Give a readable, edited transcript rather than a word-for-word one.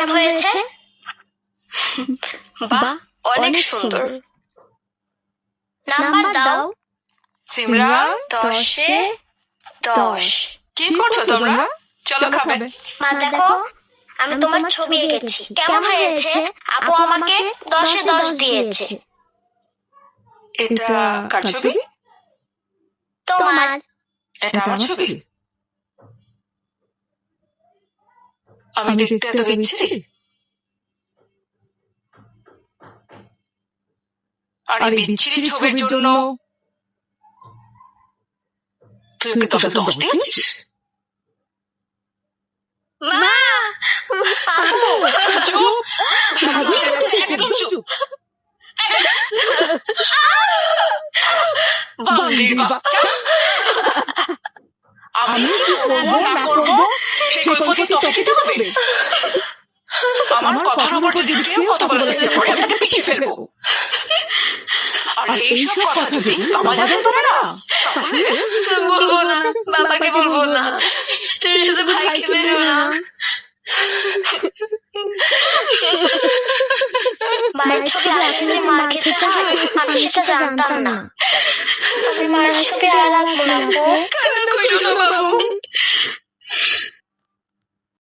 কেমন হয়েছে? বাহ, অনেক সুন্দর। নাম্বার দাও। সিমরান 10-এ 10। কি করছো তোমরা? চলো খাবে। মা দেখো, আমি তোমার ছবি এঁকেছি। কেমন হয়েছে? আপু আমাকে 10-এ 10 দিয়েছে। এটা কার ছবি? তোমার। এটা আমার ছবি। আমি দেখতে এত বিচ্ছিরি? আর এই বিচ্ছিরি ছবির জন্য তুই ওকে 10-এ 10 দিয়েছিস? মা, আপু চুপ! একদম চুপ! বান্দির বাচ্চা! আমি কি করবো না করবো সে কৈফিয়ত তোকে দিতে হবে। আমার কথার উপর যদি কেউ কথা বলার চেষ্টা করে আমি তাকে পিটিয়ে ফেলবো। আর এইসব কথা যদি বাবা জানতে পারে না, বলবো না, বাবাকে বলবো না। তুমি শুধু ভাইকে মেরো না। মায়ের ছবি আঁকলে যে মার খেতে হয় আমি সেটা জানতাম না। আমি মায়ের ছবি আর আঁকবো না। কান্না কইরো না বাবু।